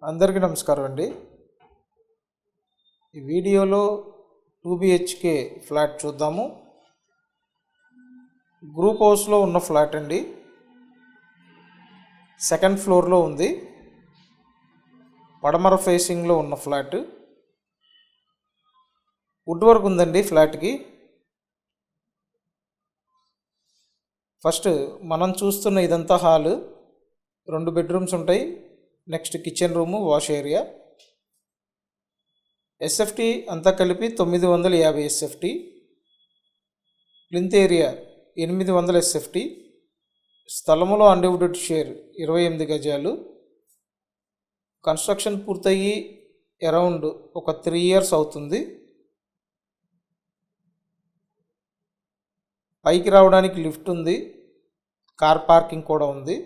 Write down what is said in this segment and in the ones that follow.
అందరికీ నమస్కారం అండి. ఈ వీడియోలో 2 BHK ఫ్లాట్ చూద్దాము. గ్రూప్ హౌస్లో ఉన్న ఫ్లాట్ అండి. సెకండ్ ఫ్లోర్లో ఉంది. పడమర ఫేసింగ్లో ఉన్న ఫ్లాట్. వుడ్ వర్క్ ఉందండి ఫ్లాట్కి. ఫస్ట్ మనం చూస్తున్న ఇదంతా హాలు. 2 బెడ్రూమ్స్ ఉంటాయి. Next kitchen room, wash area. SFT అంతా కలిపి 950 ఎస్ఎఫ్టీ. Plinth area 800 SFT. స్థలములో అన్డివైడెడ్ షేర్ 28 గజాలు. కన్స్ట్రక్షన్ పూర్తయ్యి అరౌండ్ ఒక 3 years అవుతుంది. పైకి రావడానికి లిఫ్ట్ ఉంది. కార్ పార్కింగ్ కూడా ఉంది.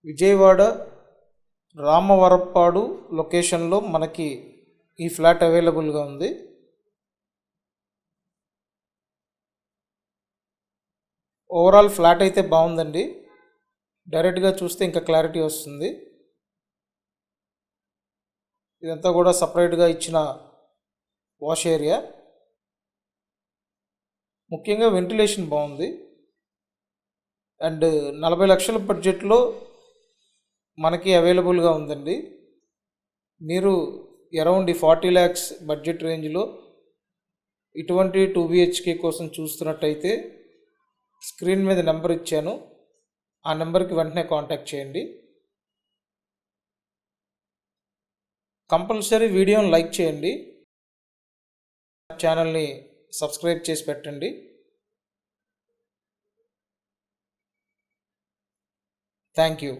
విజయవాడ రామవరప్పాడు లొకేషన్లో మనకి ఈ ఫ్లాట్ అవైలబుల్గా ఉంది. ఓవరాల్ ఫ్లాట్ అయితే బాగుందండి. డైరెక్ట్గా చూస్తే ఇంకా క్లారిటీ వస్తుంది. ఇదంతా కూడా సపరేట్గా ఇచ్చిన వాష్ ఏరియా. ముఖ్యంగా వెంటిలేషన్ బాగుంది. అండ్ 40 లక్షల బడ్జెట్లో మనకి అవైలబుల్గా ఉందండి. మీరు అరౌండ్ 40 lakhs బడ్జెట్ రేంజ్లో ఇటువంటి 2 BHK కోసం చూస్తున్నట్టయితే స్క్రీన్ మీద నెంబర్ ఇచ్చాను. ఆ నెంబర్కి వెంటనే కాంటాక్ట్ చేయండి. కంపల్సరీ వీడియోని లైక్ చేయండి. ఛానల్ని సబ్స్క్రైబ్ చేసి పెట్టండి. Thank you.